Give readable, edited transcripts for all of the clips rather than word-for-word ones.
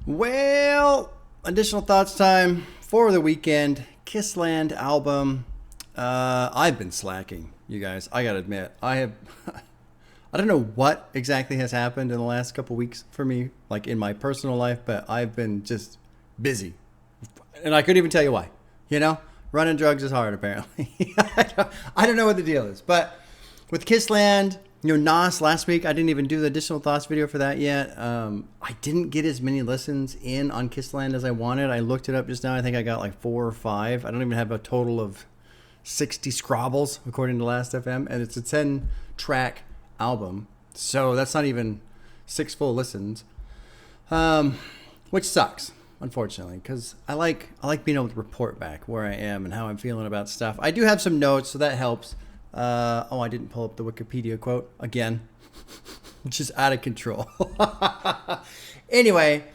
Well, additional thoughts time for the Weeknd Kissland album. I've been slacking, you guys. I gotta admit, I have. I don't know what exactly has happened in the last couple weeks for me, like in my personal life, but I've been just busy, and I couldn't even tell you why. You know, running drugs is hard apparently. I don't know what the deal is, but with Kissland. Nas last week, I didn't even do the additional thoughts video for that yet. I didn't get as many listens in on Kissland as I wanted. I looked it up just now. I think I got like 4 or 5. I don't even have a total of 60 scrobbles, according to Last.fm. And it's a 10-track album. So that's not even 6 full listens. Which sucks, unfortunately, because I like being able to report back where I am and how I'm feeling about stuff. I do have some notes, so that helps. I didn't pull up the Wikipedia quote again, which is out of control. Anyway,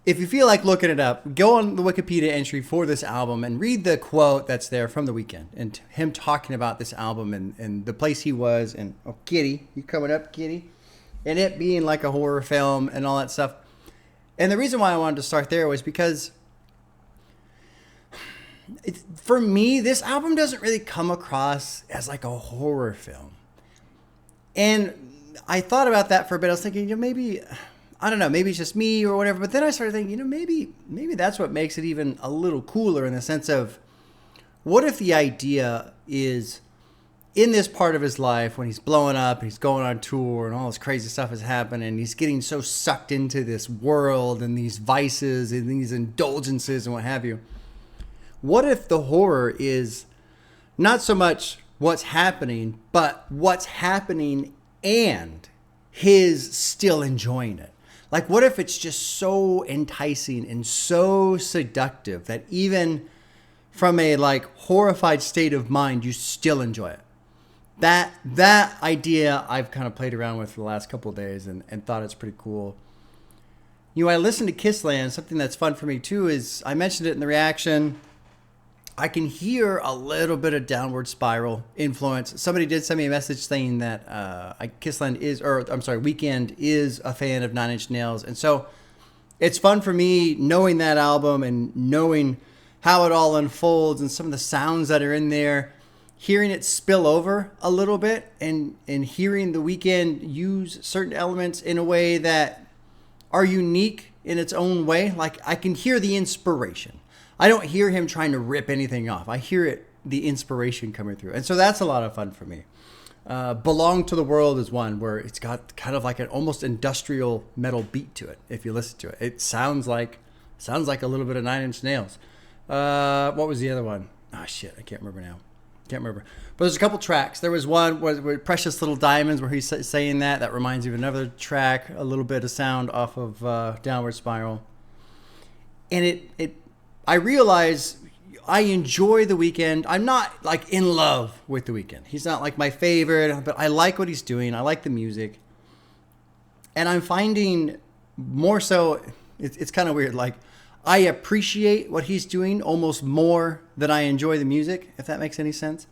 if you feel like looking it up, go on the Wikipedia entry for this album and read the quote that's there from the Weeknd and him talking about this album and the place he was and Kitty, you coming up, Kitty, and it being like a horror film and all that stuff. And the reason why I wanted to start there was because for me, this album doesn't really come across as like a horror film. And I thought about that for a bit. I was thinking, maybe, I don't know, maybe it's just me or whatever. But then I started thinking, maybe that's what makes it even a little cooler in the sense of, what if the idea is in this part of his life when he's blowing up and he's going on tour and all this crazy stuff is happening and he's getting so sucked into this world and these vices and these indulgences and what have you. What if the horror is not so much what's happening, but what's happening and his still enjoying it? Like, what if it's just so enticing and so seductive that even from a like horrified state of mind, you still enjoy it? That idea I've kind of played around with for the last couple of days and thought it's pretty cool. I listened to Kissland. Something that's fun for me too is I mentioned it in the reaction. I can hear a little bit of Downward Spiral influence. Somebody did send me a message saying that Weeknd is a fan of Nine Inch Nails. And so it's fun for me knowing that album and knowing how it all unfolds and some of the sounds that are in there, hearing it spill over a little bit and hearing the Weeknd use certain elements in a way that are unique in its own way. Like I can hear the inspiration. I don't hear him trying to rip anything off. I hear the inspiration coming through. And so that's a lot of fun for me. Belong to the World is one where it's got kind of like an almost industrial metal beat to it. If you listen to it, it sounds like a little bit of Nine Inch Nails. What was the other one? Oh shit, I can't remember now. Can't remember. But there's a couple tracks. There was one where Precious Little Diamonds where he's saying that. That reminds me of another track, a little bit of sound off of Downward Spiral. And I realize I enjoy the Weeknd. I'm not like in love with the Weeknd. He's not like my favorite, but I like what he's doing. I like the music. And I'm finding more so, it's kind of weird. Like I appreciate what he's doing almost more than I enjoy the music, if that makes any sense.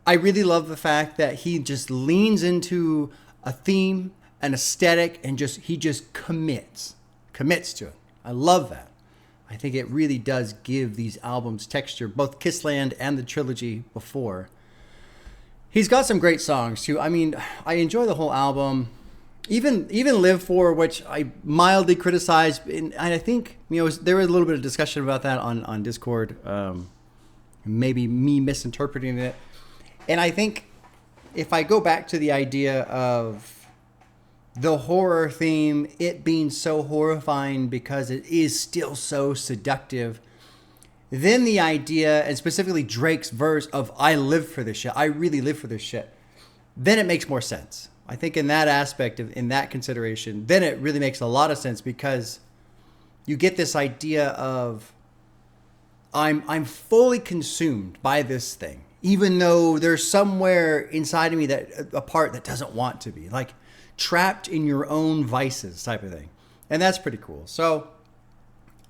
I really love the fact that he just leans into a theme, an aesthetic, and he just commits to it. I love that. I think it really does give these albums texture, both Kissland and the trilogy before. He's got some great songs too. I mean, I enjoy the whole album. Even Live For, which I mildly criticized, and I think there was a little bit of discussion about that on Discord. Maybe me misinterpreting it. And I think if I go back to the idea of the horror theme, it being so horrifying because it is still so seductive, then the idea, and specifically Drake's verse of I live for this shit, I really live for this shit, then it makes more sense. I think in that aspect, in that consideration, then it really makes a lot of sense because you get this idea of I'm fully consumed by this thing, even though there's somewhere inside of me a part that doesn't want to be. Like, trapped in your own vices type of thing. And that's pretty cool. So,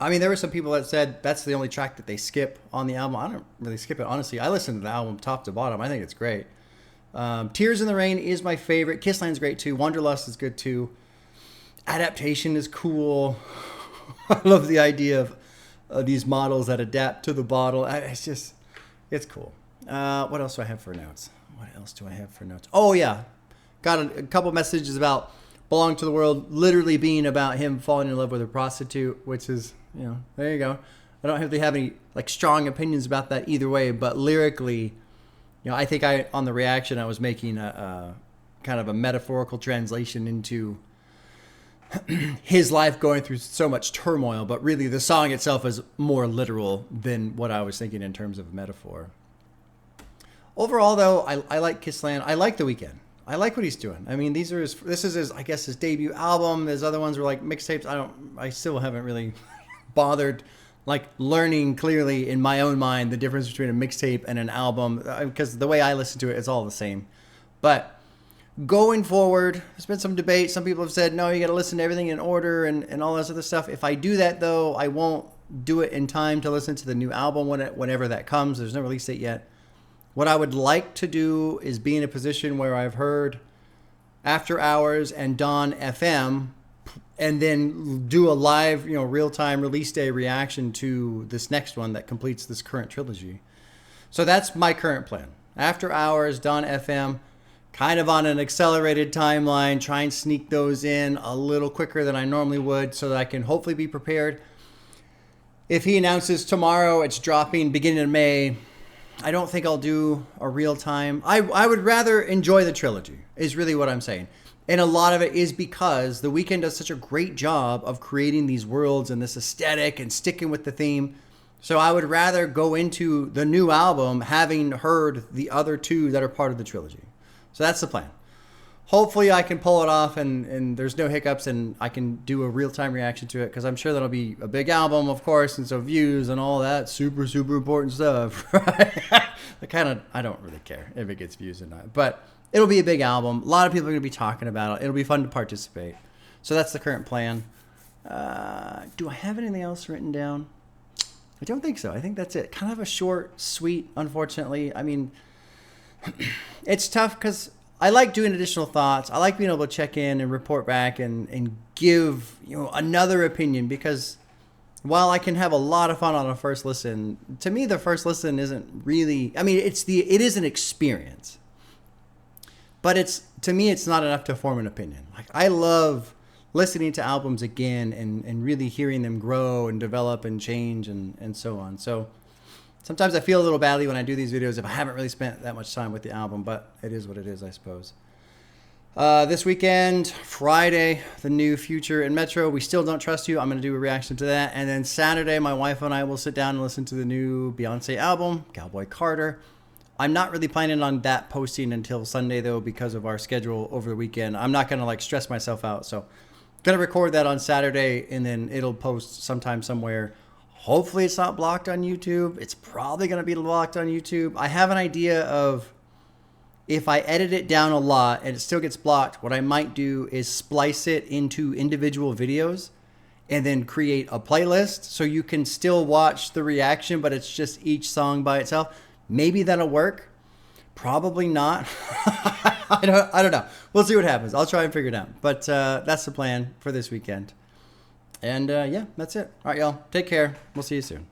I mean, there were some people that said that's the only track that they skip on the album. I don't really skip it, honestly. I listen to the album top to bottom. I think it's great. Tears in the Rain is my favorite. Kissland's great too. Wanderlust is good too. Adaptation is cool. I love the idea of these models that adapt to the bottle. It's cool. What else do I have for notes? Oh, yeah. Got a couple messages about Belong to the World literally being about him falling in love with a prostitute, which is, there you go. I don't really have any strong opinions about that either way, but lyrically, I think on the reaction, I was making a kind of a metaphorical translation into his life going through so much turmoil, but really the song itself is more literal than what I was thinking in terms of metaphor. Overall, though, I like Kissland. I like The Weeknd. I like what he's doing. I mean, this is his debut album. His other ones were like mixtapes. I still haven't really bothered learning clearly in my own mind the difference between a mixtape and an album, because the way I listen to it, it's all the same. But going forward, there's been some debate. Some people have said, no, you got to listen to everything in order and all this other stuff. If I do that, though, I won't do it in time to listen to the new album whenever that comes. There's no release date yet. What I would like to do is be in a position where I've heard After Hours and Dawn FM, and then do a live, real-time release day reaction to this next one that completes this current trilogy. So that's my current plan. After Hours, Dawn FM, kind of on an accelerated timeline, try and sneak those in a little quicker than I normally would so that I can hopefully be prepared. If he announces tomorrow it's dropping beginning of May, I don't think I'll do a real time. I would rather enjoy the trilogy, is really what I'm saying. And a lot of it is because The Weeknd does such a great job of creating these worlds and this aesthetic and sticking with the theme. So I would rather go into the new album having heard the other two that are part of the trilogy. So that's the plan. Hopefully I can pull it off and there's no hiccups and I can do a real-time reaction to it, because I'm sure that'll be a big album, of course, and so views and all that super, super important stuff. Right? I don't really care if it gets views or not. But it'll be a big album. A lot of people are going to be talking about it. It'll be fun to participate. So that's the current plan. Do I have anything else written down? I don't think so. I think that's it. Kind of a short, sweet, unfortunately. I mean, it's tough because I like doing additional thoughts. I like being able to check in and report back and give another opinion, because while I can have a lot of fun on a first listen, to me the first listen isn't really, I mean, it is an experience. But to me it's not enough to form an opinion. I love listening to albums again and really hearing them grow and develop and change and so on. So sometimes I feel a little badly when I do these videos if I haven't really spent that much time with the album, but it is what it is, I suppose. This weekend, Friday, the new Future and Metro, We Still Don't Trust You. I'm going to do a reaction to that. And then Saturday, my wife and I will sit down and listen to the new Beyonce album, Cowboy Carter. I'm not really planning on that posting until Sunday, though, because of our schedule over the weekend. I'm not going to stress myself out. So going to record that on Saturday, and then it'll post sometime somewhere. Hopefully it's not blocked on YouTube. It's probably going to be blocked on YouTube. I have an idea of if I edit it down a lot and it still gets blocked, what I might do is splice it into individual videos and then create a playlist so you can still watch the reaction, but it's just each song by itself. Maybe that'll work. Probably not. I don't know. We'll see what happens. I'll try and figure it out. But that's the plan for this weekend. And yeah, that's it. All right, y'all. Take care. We'll see you soon.